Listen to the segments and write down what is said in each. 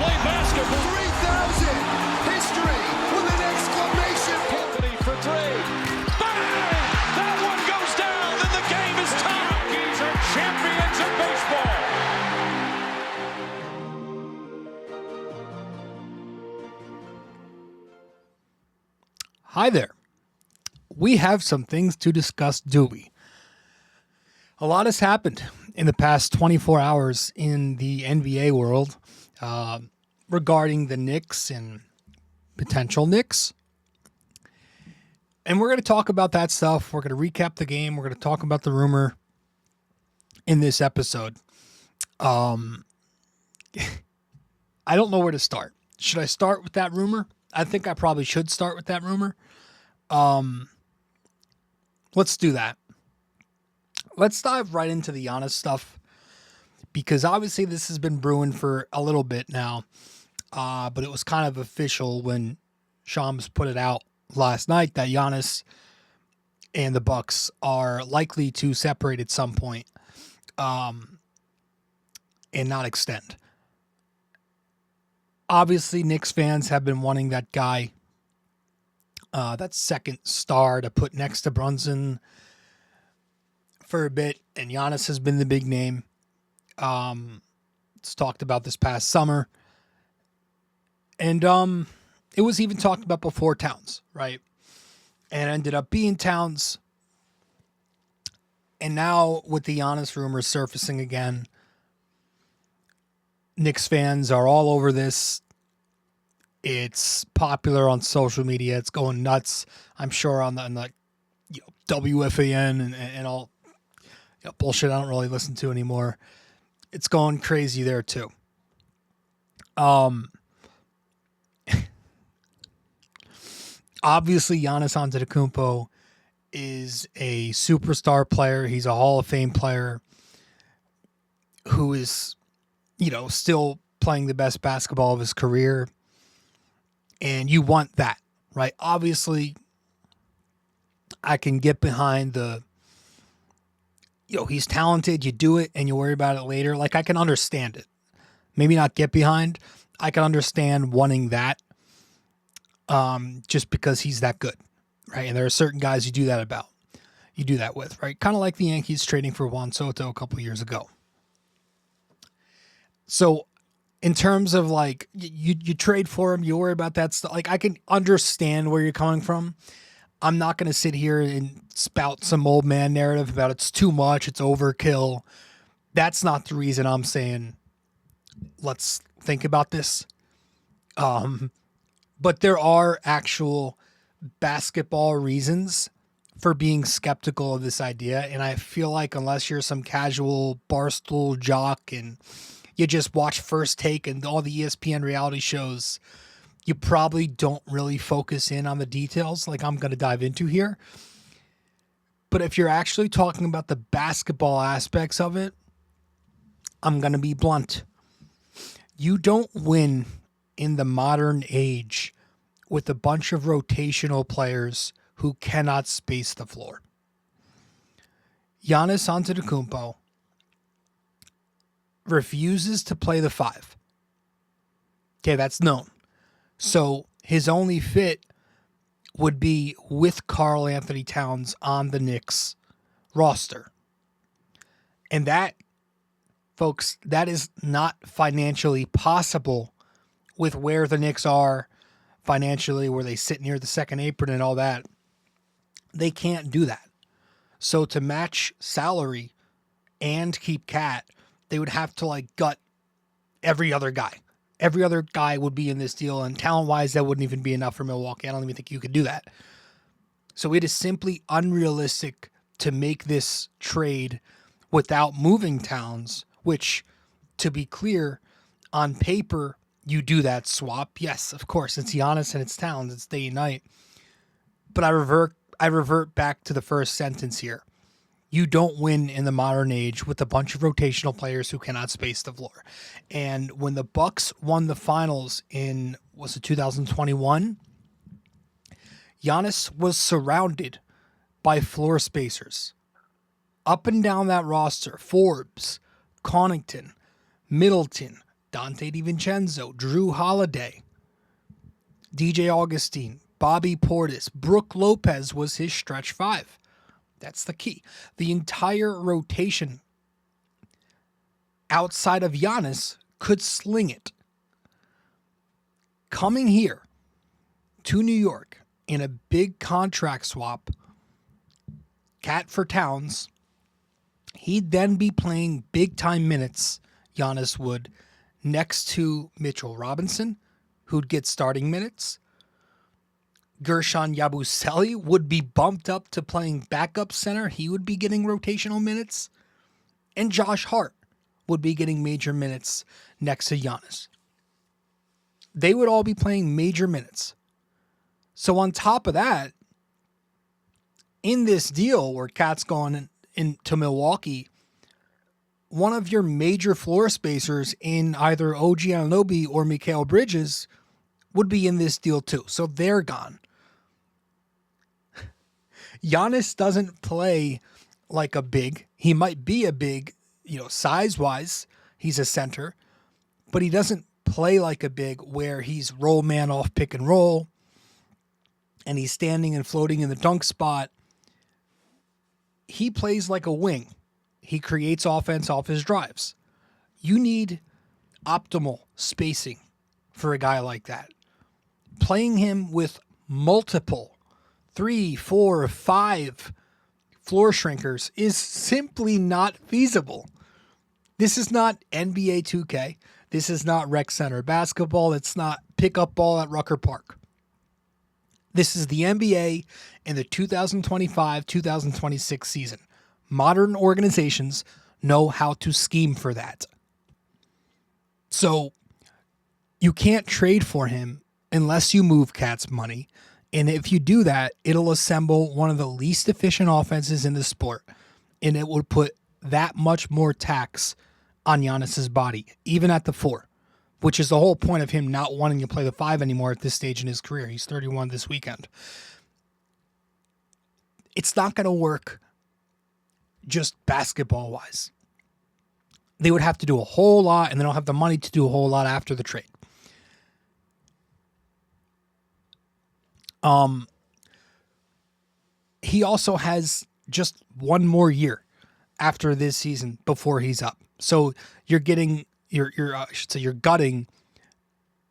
play basketball. 3,000! History with an exclamation point! Anthony for three. Bang! That one goes down, and the game is tied. Rockies are champions of baseball. Hi there. We have some things to discuss, do we? A lot has happened in the past 24 hours in the NBA world regarding the Knicks and potential Knicks. And we're going to talk about that stuff. We're going to recap the game. We're going to talk about the rumor in this episode. I don't know where to start. Should I start with that rumor? I think I probably should start with that rumor. Let's do that. Let's dive right into the Giannis stuff, because obviously this has been brewing for a little bit now, but it was kind of official when Shams put it out last night that Giannis and the Bucks are likely to separate at some point, and not extend. Obviously, Knicks fans have been wanting that guy, that second star to put next to Brunson for a bit, and Giannis has been the big name. It's talked about this past summer, and it was even talked about before Towns, right? And it ended up being Towns, and now with the Giannis rumors surfacing again, Knicks fans are all over this. It's popular on social media. It's going nuts. I'm sure on the WFAN and all bullshit I don't really listen to anymore. It's going crazy there too. Obviously, Giannis Antetokounmpo is a superstar player. He's a Hall of Fame player who is, still playing the best basketball of his career. And you want that, right? Obviously, I can get behind the, he's talented, you do it, and you worry about it later. Like, I can understand it. Maybe not get behind. I can understand wanting that just because he's that good, right? And there are certain guys you do that with, right? Kind of like the Yankees trading for Juan Soto a couple years ago. So, in terms of like, you trade for him, you worry about that stuff. Like, I can understand where you're coming from. I'm not going to sit here and spout some old man narrative about it's too much, it's overkill. That's not the reason I'm saying let's think about this. But there are actual basketball reasons for being skeptical of this idea. And I feel like unless you're some casual barstool jock and you just watch First Take and all the ESPN reality shows, you probably don't really focus in on the details like I'm going to dive into here. But if you're actually talking about the basketball aspects of it, I'm going to be blunt. You don't win in the modern age with a bunch of rotational players who cannot space the floor. Giannis Antetokounmpo refuses to play the 5. Okay, that's known. So his only fit would be with Karl Anthony Towns on the Knicks roster. And that, folks, that is not financially possible with where the Knicks are financially, where they sit near the second apron and all that. They can't do that. So to match salary and keep Cat, they would have to gut every other guy. Every other guy would be in this deal, and talent-wise, that wouldn't even be enough for Milwaukee. I don't even think you could do that. So it is simply unrealistic to make this trade without moving Towns, which, to be clear, on paper, you do that swap. Yes, of course, it's Giannis and it's Towns. It's day and night. But I revert back to the first sentence here. You don't win in the modern age with a bunch of rotational players who cannot space the floor. And when the Bucks won the finals in, was it 2021? Giannis was surrounded by floor spacers. Up and down that roster, Forbes, Connaughton, Middleton, Dante DiVincenzo, Drew Holiday, DJ Augustine, Bobby Portis, Brook Lopez was his stretch 5. That's the key. The entire rotation outside of Giannis could sling it. Coming here to New York in a big contract swap, Cat for Towns, he'd then be playing big-time minutes, Giannis would, next to Mitchell Robinson, who'd get starting minutes. Gershon Yabusele would be bumped up to playing backup center. He would be getting rotational minutes. And Josh Hart would be getting major minutes next to Giannis. They would all be playing major minutes. So on top of that, in this deal where Cat's gone into Milwaukee, one of your major floor spacers in either OG Anunoby or Mikal Bridges would be in this deal too. So they're gone. Giannis doesn't play like a big. He might be a big, size-wise. He's a center. But he doesn't play like a big where he's roll man off pick and roll and he's standing and floating in the dunk spot. He plays like a wing. He creates offense off his drives. You need optimal spacing for a guy like that. Playing him with multiple 3, 4, 5 floor shrinkers is simply not feasible. This is not NBA 2K. This is not rec center basketball. It's not pickup ball at Rucker Park. This is the NBA in the 2025-2026 season. Modern organizations know how to scheme for that. So you can't trade for him unless you move Cat's money. And if you do that, it'll assemble one of the least efficient offenses in the sport. And it would put that much more tax on Giannis's body, even at the 4, which is the whole point of him not wanting to play the 5 anymore at this stage in his career. He's 31 this weekend. It's not going to work just basketball-wise. They would have to do a whole lot, and they don't have the money to do a whole lot after the trade. He also has just one more year after this season before he's up. So you're getting, you're gutting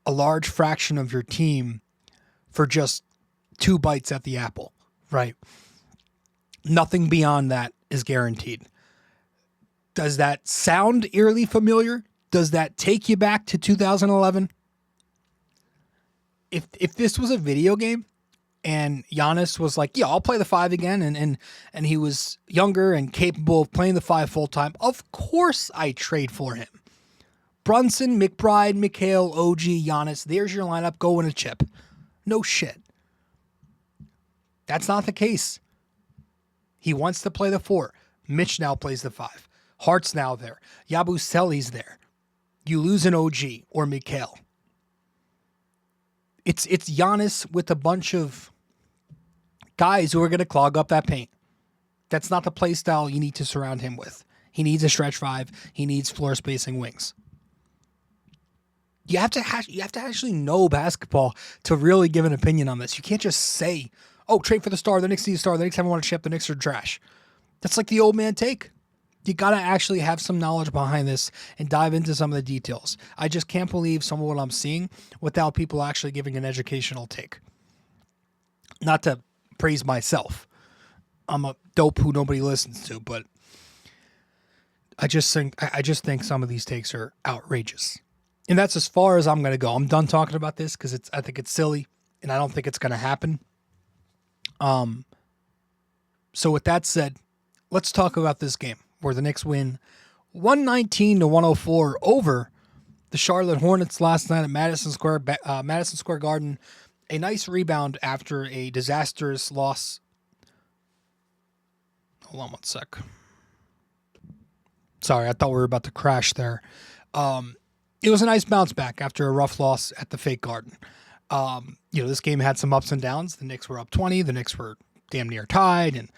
a large fraction of your team for just 2 bites at the apple, right? Nothing beyond that is guaranteed. Does that sound eerily familiar? Does that take you back to 2011? If this was a video game and Giannis was like, yeah, I'll play the 5 again, and he was younger and capable of playing the 5 full time, of course I trade for him. Brunson, McBride, Mikal, OG, Giannis, there's your lineup, go win a chip. No shit. That's not the case. He wants to play the 4. Mitch now plays the 5. Hart's now there. Yabusele's there. You lose an OG or Mikal. It's Giannis with a bunch of guys who are going to clog up that paint. That's not the play style you need to surround him with. He needs a stretch 5. He needs floor spacing wings. You have to actually know basketball to really give an opinion on this. You can't just say, oh, trade for the star, the Knicks need a star, the Knicks haven't won a chip, the Knicks are trash. That's like the old man take. You got to actually have some knowledge behind this and dive into some of the details. I just can't believe some of what I'm seeing without people actually giving an educational take. Not to praise myself. I'm a dope who nobody listens to, but I just think some of these takes are outrageous. And that's as far as I'm going to go. I'm done talking about this because I think it's silly and I don't think it's going to happen. So with that said, let's talk about this game where the Knicks win 119-104 over the Charlotte Hornets last night at Madison Square Garden. A nice rebound after a disastrous loss. Hold on one sec. Sorry, I thought we were about to crash there. It was a nice bounce back after a rough loss at the fake Garden. This game had some ups and downs. The Knicks were up 20. The Knicks were damn near tied, and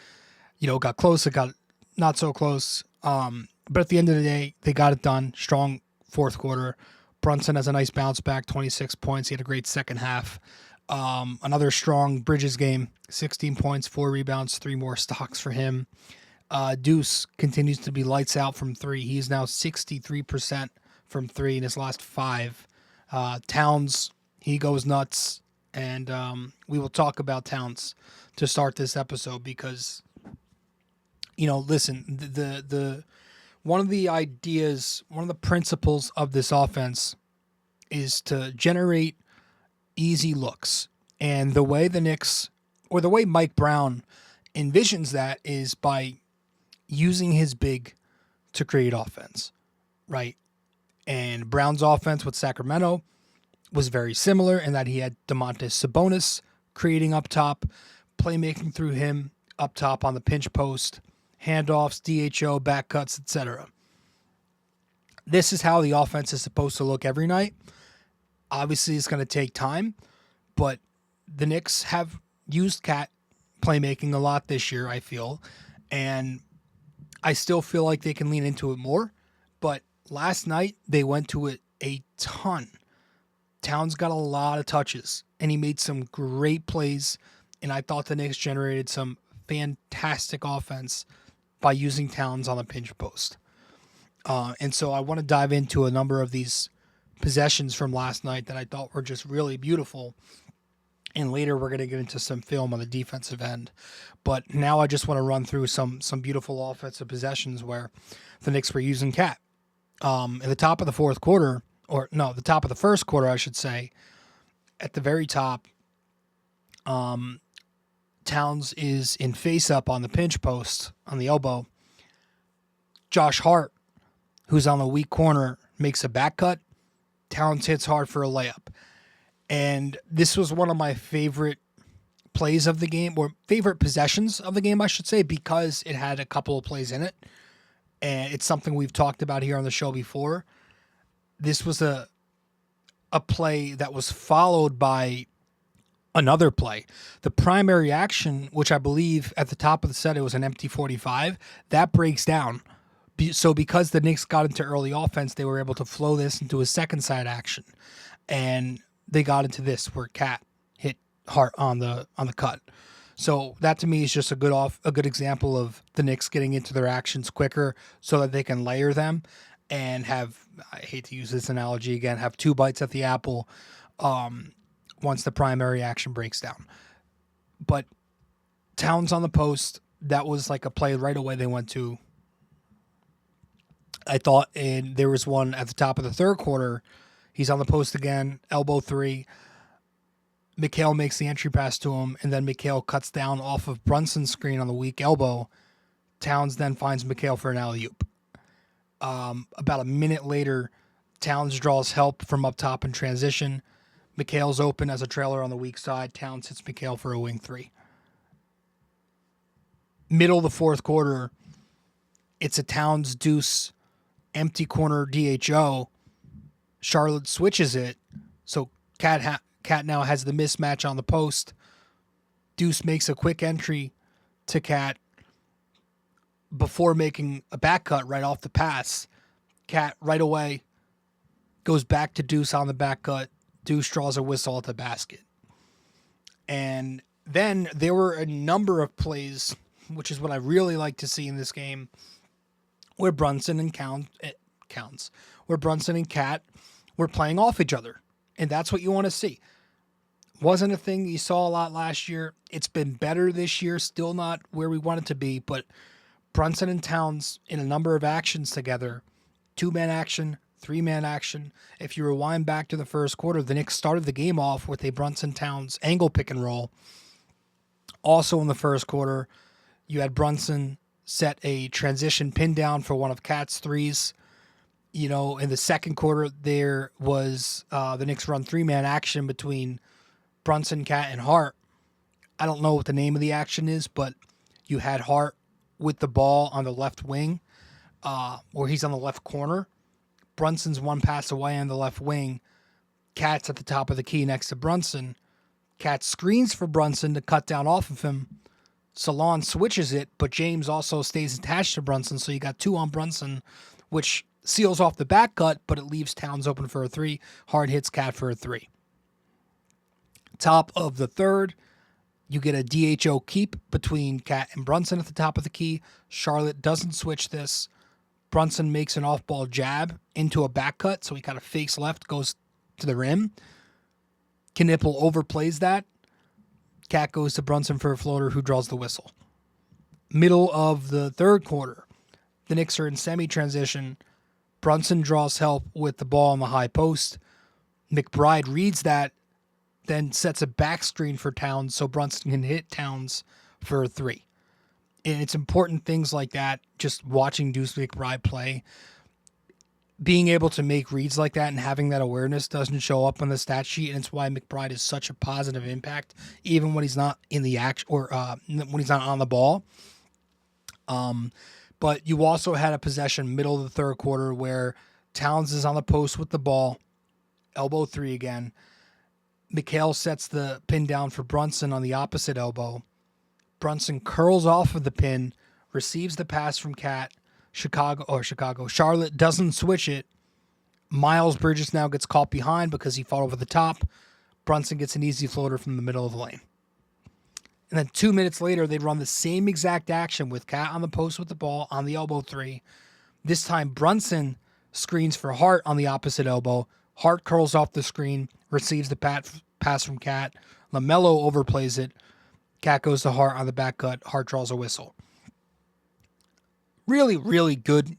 it got close. It got not so close. But at the end of the day, they got it done. Strong fourth quarter. Brunson has a nice bounce back, 26 points. He had a great second half. Another strong Bridges game, 16 points, 4 rebounds, 3 more stocks for him. Deuce continues to be lights out from 3. He's now 63% from 3 in his last 5. Towns, he goes nuts. And we will talk about Towns to start this episode because, listen, the one of the ideas, one of the principles of this offense is to generate easy looks. And the way the Knicks, or the way Mike Brown envisions that, is by using his big to create offense, right? And Brown's offense with Sacramento was very similar in that he had Domantas Sabonis creating up top, playmaking through him up top on the pinch post, handoffs, DHO, back cuts, etc. This is how the offense is supposed to look every night. Obviously, it's going to take time, but the Knicks have used Cat playmaking a lot this year, I feel, and I still feel like they can lean into it more, but last night they went to it a ton. Towns got a lot of touches, and he made some great plays, and I thought the Knicks generated some fantastic offense by using Towns on the pinch post. And so I want to dive into a number of these possessions from last night that I thought were just really beautiful. And later we're going to get into some film on the defensive end. But now I just want to run through some beautiful offensive possessions where the Knicks were using Cat. At the top of the fourth quarter, the top of the first quarter, I should say, at the very top, Towns is in face-up on the pinch post, on the elbow. Josh Hart, who's on the weak corner, makes a back cut. Towns hits hard for a layup. And this was one of my favorite plays of the game, or favorite possessions of the game, I should say, because it had a couple of plays in it. And it's something we've talked about here on the show before. This was a play that was followed by another play. The primary action, which I believe at the top of the set, it was an empty 45, that breaks down. So because the Knicks got into early offense, they were able to flow this into a second side action. And they got into this where Cat hit Hart on the cut. So that to me is just a good example of the Knicks getting into their actions quicker so that they can layer them and have, I hate to use this analogy again, have 2 bites at the apple once the primary action breaks down. But Towns on the post, that was like a play right away they went to. I thought, and there was one at the top of the third quarter. He's on the post again, elbow 3. Mikal makes the entry pass to him, and then Mikal cuts down off of Brunson's screen on the weak elbow. Towns then finds Mikal for an alley-oop. About a minute later, Towns draws help from up top in transition. Mikal's open as a trailer on the weak side. Towns hits Mikal for a wing 3. Middle of the fourth quarter, it's a Towns Deuce empty corner DHO. Charlotte switches it, so Cat now has the mismatch on the post. Deuce makes a quick entry to Cat before making a back cut right off the pass. Cat right away goes back to Deuce on the back cut. Deuce draws a whistle at the basket. And then there were a number of plays, which is what I really like to see in this game, where Brunson and where Brunson and Cat were playing off each other. And that's what you want to see. Wasn't a thing you saw a lot last year. It's been better this year, still not where we want it to be, but Brunson and Towns in a number of actions together, 2-man action, 3-man action. If you rewind back to the first quarter, the Knicks started the game off with a Brunson-Towns angle pick and roll. Also in the first quarter, you had Brunson set a transition pin down for one of Cat's threes. You know, in the second quarter, there was the Knicks run 3-man action between Brunson, Cat, and Hart. I don't know what the name of the action is, but you had Hart with the ball on the left wing, or he's on the left corner. Brunson's one pass away on the left wing. Cat's at the top of the key next to Brunson. Cat screens for Brunson to cut down off of him. Salon switches it, but James also stays attached to Brunson, so you got 2 on Brunson, which seals off the back cut, but it leaves Towns open for a 3. Hart hits Cat for a 3. Top of the third, you get a DHO keep between Cat and Brunson at the top of the key. Charlotte doesn't switch this. Brunson makes an off-ball jab into a back cut, so he kind of fakes left, goes to the rim. Knipple overplays that. Cat goes to Brunson for a floater, who draws the whistle. Middle of the third quarter, the Knicks are in semi-transition. Brunson draws help with the ball on the high post. McBride reads that, then sets a back screen for Towns so Brunson can hit Towns for a 3. And it's important things like that, just watching Deuce McBride play. Being able to make reads like that and having that awareness doesn't show up on the stat sheet, and it's why McBride is such a positive impact, even when he's not in the action or when he's not on the ball. But you also had a possession middle of the third quarter where Towns is on the post with the ball, elbow 3 again. Mikal sets the pin down for Brunson on the opposite elbow. Brunson curls off of the pin, receives the pass from Cat. Charlotte doesn't switch it. Miles Bridges now gets caught behind because he fought over the top. Brunson gets an easy floater from the middle of the lane. And then 2 minutes later, they run the same exact action with Cat on the post with the ball on the elbow 3. This time, Brunson screens for Hart on the opposite elbow. Hart curls off the screen, receives the pass from Cat. LaMelo overplays it. Cat goes to Hart on the back cut. Hart draws a whistle. Really, really good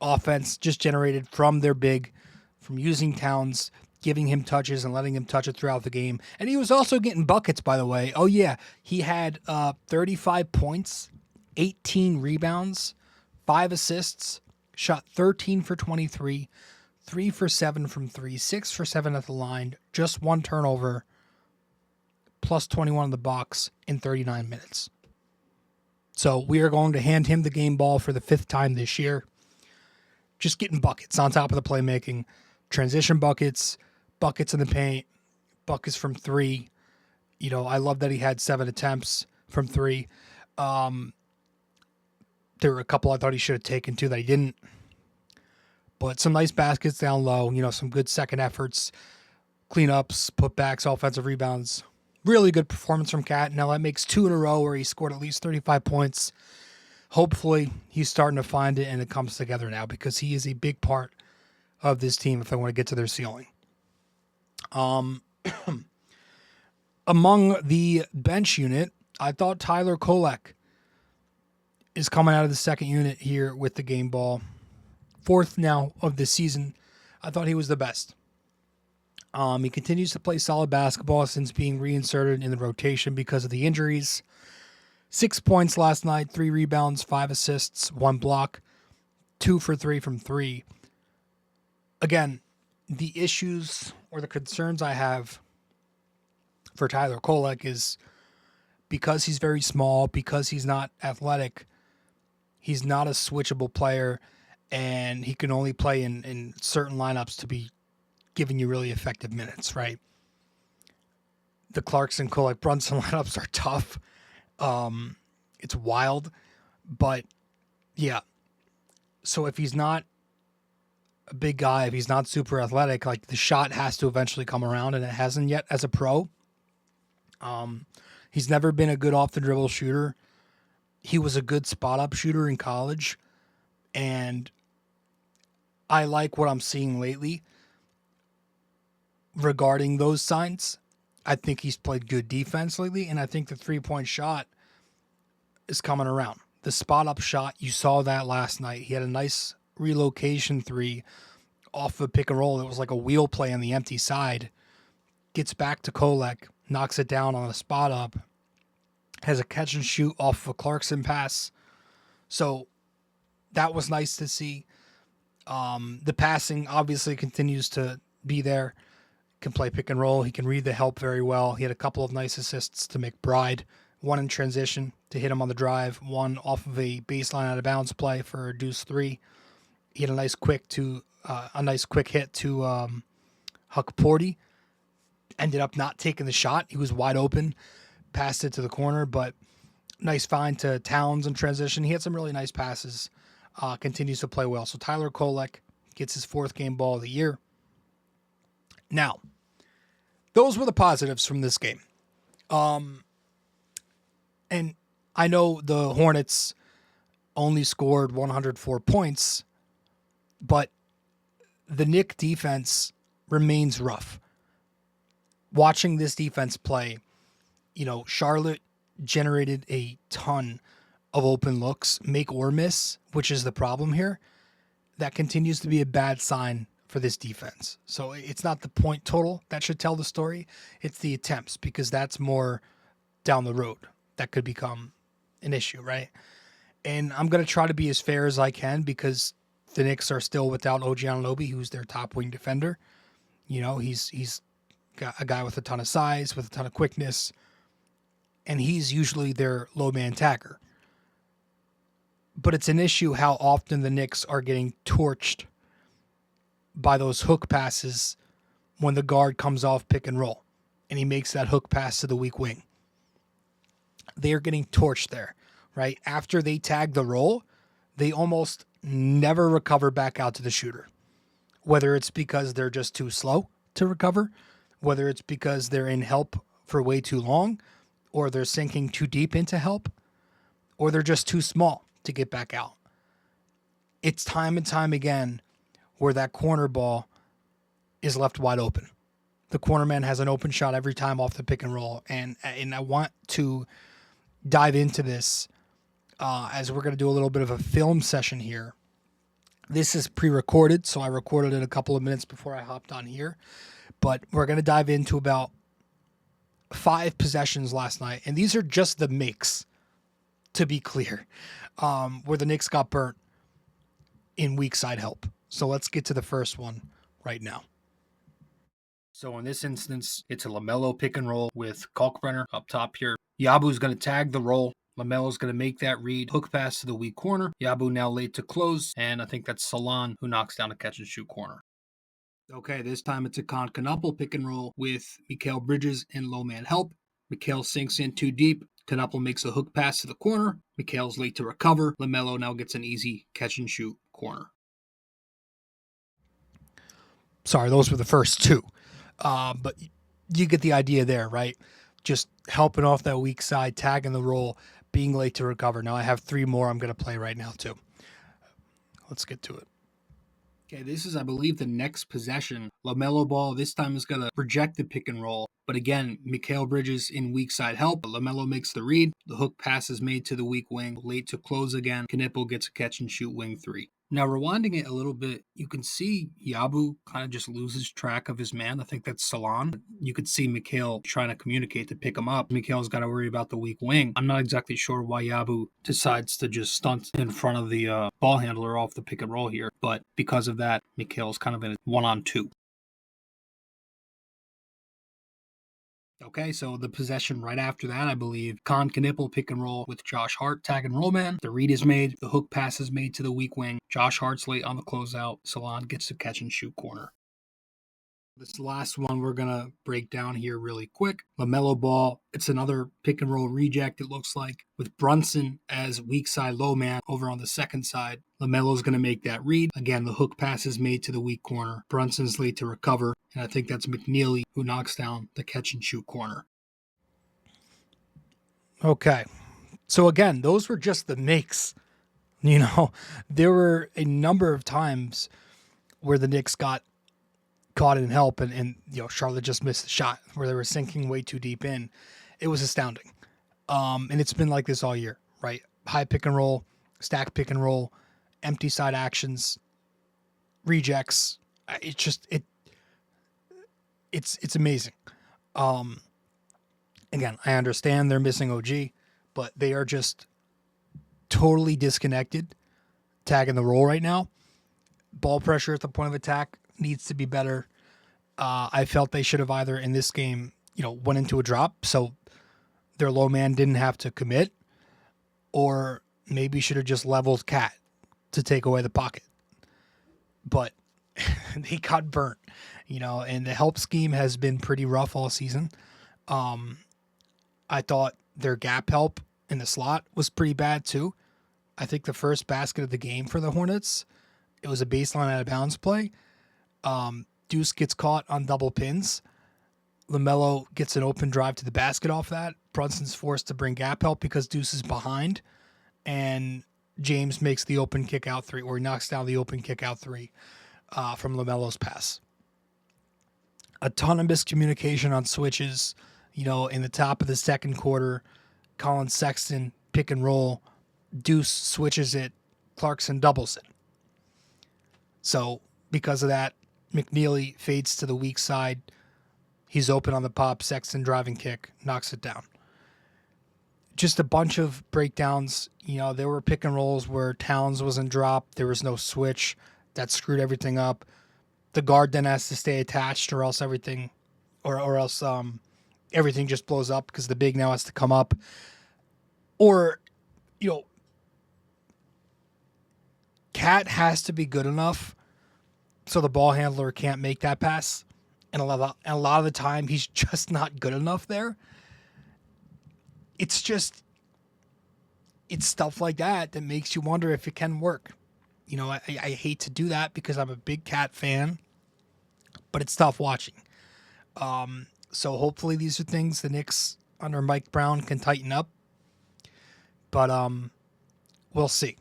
offense just generated from their big, from using Towns, giving him touches and letting him touch it throughout the game. And he was also getting buckets, by the way. Oh, yeah. He had 35 points, 18 rebounds, 5 assists, shot 13 for 23, 3 for 7 from 3, 6 for 7 at the line, just 1 turnover, plus 21 in the box in 39 minutes. So we are going to hand him the game ball for the 5th time this year. Just getting buckets on top of the playmaking. Transition buckets, buckets in the paint, buckets from 3. You know, I love that he had 7 attempts from 3. There were a couple I thought he should have taken too that he didn't. But some nice baskets down low. You know, some good second efforts, cleanups, putbacks, offensive rebounds. Really good performance from Cat. Now that makes 2 in a row where he scored at least 35 points. Hopefully he's starting to find it and it comes together now because he is a big part of this team if they want to get to their ceiling. Among the bench unit, I thought Tyler Kolek is coming out of the second unit here with the game ball. 4th now of the season. I thought he was the best. He continues to play solid basketball since being reinserted in the rotation because of the injuries. 6 points last night, 3 rebounds, 5 assists, 1 block, 2 for 3 from 3. Again, the issues or the concerns I have for Tyler Kolek is because he's very small, because he's not athletic, he's not a switchable player, and he can only play in certain lineups to be giving you really effective minutes, right? The Clarkson, Kolek, Brunson lineups are tough. It's wild, but yeah. So if he's not a big guy, if he's not super athletic, like the shot has to eventually come around, and it hasn't yet as a pro. He's never been a good off the dribble shooter. He was a good spot up shooter in college, and I like what I'm seeing lately regarding those signs. I think he's played good defense lately, and I think the 3-point shot is coming around. The spot-up shot, you saw that last night. He had a nice relocation 3 off the pick and roll. It was like a wheel play on the empty side. Gets back to Kolek, knocks it down on a spot-up, has a catch and shoot off of a Clarkson pass. So that was nice to see. The passing obviously continues to be there. Can play pick and roll. He can read the help very well. He had a couple of nice assists to McBride. 1 in transition to hit him on the drive. 1 off of a baseline out of bounds play for a Deuce 3. He had a nice quick hit to Huck Porty. Ended up not taking the shot. He was wide open. Passed it to the corner, but Nice find to Towns in transition. He had some really nice passes. Continues to play well. So Tyler Kolek gets his 4th game ball of the year. Now, those were the positives from this game. And I know the Hornets only scored 104 points, but the Knicks defense remains rough. Watching this defense play, Charlotte generated a ton of open looks, make or miss, which is the problem here. That continues to be a bad sign for this defense. So it's not the point total that should tell the story. It's the attempts, because that's more down the road that could become an issue, right? And I'm going to try to be as fair as I can, because the Knicks are still without OG Anunoby, who's their top wing defender. He's got a guy with a ton of size, with a ton of quickness, and he's usually their low man tagger. But it's an issue how often the Knicks are getting torched by those hook passes when the guard comes off pick and roll and he makes that hook pass to the weak wing. They are getting torched there, right? After they tag the roll, they almost never recover back out to the shooter. Whether it's because they're just too slow to recover, whether it's because they're in help for way too long, or they're sinking too deep into help, or they're just too small to get back out. It's time and time again where that corner ball is left wide open. The corner man has an open shot every time off the pick and roll. And I want to dive into this as we're going to do a little bit of a film session here. This is pre-recorded, so I recorded it a couple of minutes before I hopped on here. But we're going to dive into about 5 possessions last night. And these are just the makes, to be clear, where the Knicks got burnt in weak side help. So let's get to the first one right now. So in this instance, it's a LaMelo pick and roll with Kalkbrenner up top here. Yabu's going to tag the roll. LaMelo's going to make that read. Hook pass to the weak corner. Yabu now late to close. And I think that's Salon who knocks down a catch and shoot corner. Okay, this time it's a Knupple pick and roll with Mikal Bridges in low man help. Mikal sinks in too deep. Knupple makes a hook pass to the corner. Mikal's late to recover. LaMelo now gets an easy catch and shoot corner. Sorry, those were the first 2. But you get the idea there, right? Just helping off that weak side, tagging the roll, being late to recover. Now I have 3 more I'm going to play right now too. Let's get to it. Okay, this is, I believe, the next possession. LaMelo ball this time is going to reject the pick and roll. But again, Mikal Bridges in weak side help. LaMelo makes the read. The hook pass is made to the weak wing. Late to close again. Knupple gets a catch and shoot wing 3. Now, rewinding it a little bit, you can see Yabu kind of just loses track of his man. I think that's Salon. You could see Mikal trying to communicate to pick him up. Mikal's got to worry about the weak wing. I'm not exactly sure why Yabu decides to just stunt in front of the ball handler off the pick and roll here. But because of that, Mikal's kind of in a 1-on-2. Okay, so the possession right after that, I believe, Knupple pick and roll with Josh Hart, tag and roll man. The read is made. The hook pass is made to the weak wing. Josh Hart's late on the closeout. Salon gets the catch and shoot corner. This last one we're going to break down here really quick. LaMelo ball. It's another pick and roll reject, it looks like, with Brunson as weak side low man over on the second side. LaMelo's going to make that read. Again, the hook pass is made to the weak corner. Brunson's late to recover. And I think that's McNeely who knocks down the catch and shoot corner. Okay. So again, those were just the makes. There were a number of times where the Knicks got caught in help and Charlotte just missed the shot where they were sinking way too deep in. It was astounding. And it's been like this all year, right? High pick and roll, stack pick and roll, empty side actions, rejects. It's amazing. Again, I understand they're missing OG, but they are just totally disconnected tagging the roll right now. Ball pressure at the point of attack needs to be better. I felt they should have either in this game, went into a drop so their low man didn't have to commit, or maybe should have just leveled Cat to take away the pocket. But they got burnt, and the help scheme has been pretty rough all season. I thought their gap help in the slot was pretty bad too. I think the first basket of the game for the Hornets, it was a baseline out of bounds play. Deuce gets caught on double pins. LaMelo gets an open drive to the basket off that. Brunson's forced to bring gap help because Deuce is behind. And James makes the open kick out three, or he knocks down the open kick out three from LaMelo's pass. A ton of miscommunication on switches. In the top of the second quarter, Colin Sexton pick and roll. Deuce switches it. Clarkson doubles it. So because of that, McNeely fades to the weak side. He's open on the pop. Sexton driving kick, knocks it down. Just a bunch of breakdowns. There were pick and rolls where Towns wasn't dropped. There was no switch. That screwed everything up. The guard then has to stay attached, or else everything just blows up because the big now has to come up. Or, Cat has to be good enough so the ball handler can't make that pass. And a lot of the time, he's just not good enough there. It's stuff like that makes you wonder if it can work. I hate to do that because I'm a big Cat fan, but it's tough watching. So hopefully these are things the Knicks under Mike Brown can tighten up. But we'll see.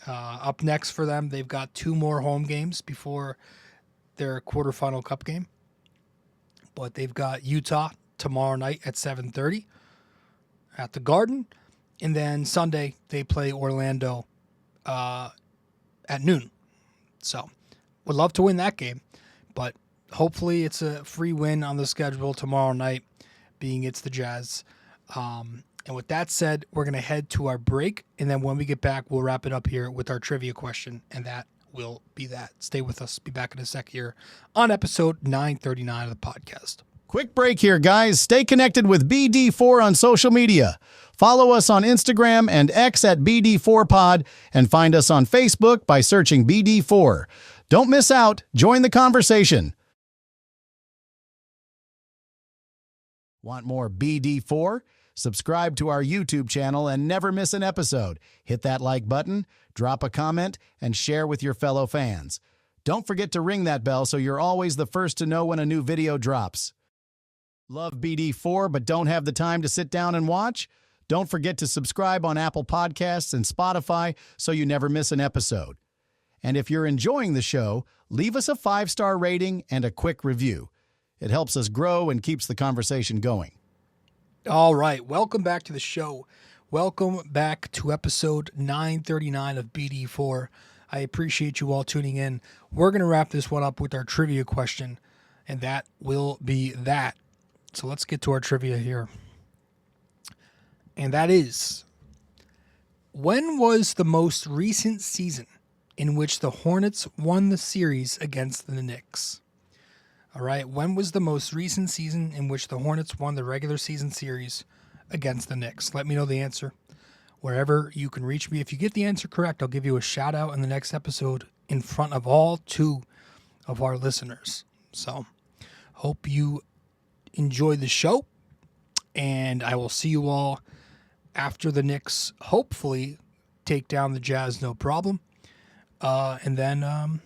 Up next for them, they've got 2 more home games before their quarterfinal cup game. But they've got Utah tomorrow night at 7:30 at the Garden. And then Sunday, they play Orlando at noon. So would love to win that game. But hopefully it's a free win on the schedule tomorrow night, being it's the Jazz. And with that said, we're going to head to our break. And then when we get back, we'll wrap it up here with our trivia question. And that will be that. Stay with us. Be back in a sec here on episode 939 of the podcast. Quick break here, guys. Stay connected with BD4 on social media. Follow us on Instagram and X at BD4Pod, and find us on Facebook by searching BD4. Don't miss out. Join the conversation. Want more BD4? Subscribe to our YouTube channel and never miss an episode. Hit that like button, drop a comment, and share with your fellow fans. Don't forget to ring that bell so you're always the first to know when a new video drops. Love BD4 but don't have the time to sit down and watch? Don't forget to subscribe on Apple Podcasts and Spotify so you never miss an episode. And if you're enjoying the show, leave us a 5-star rating and a quick review. It helps us grow and keeps the conversation going. All right. Welcome back to the show. Welcome back to episode 939 of BD4. I appreciate you all tuning in. We're going to wrap this one up with our trivia question, and that will be that. So let's get to our trivia here. And that is, when was the most recent season in which the Hornets won the series against the Knicks? All right, when was the most recent season in which the Hornets won the regular season series against the Knicks? Let me know the answer wherever you can reach me. If you get the answer correct, I'll give you a shout out in the next episode in front of all 2 of our listeners. So, hope you enjoy the show, and I will see you all after the Knicks hopefully take down the Jazz, no problem. And then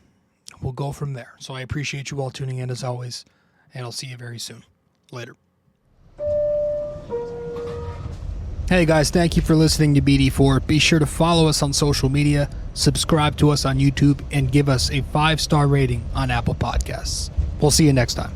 we'll go from there. So I appreciate you all tuning in as always, and I'll see you very soon. Later. Hey guys, thank you for listening to BD4. Be sure to follow us on social media, subscribe to us on YouTube, and give us a 5-star rating on Apple Podcasts. We'll see you next time.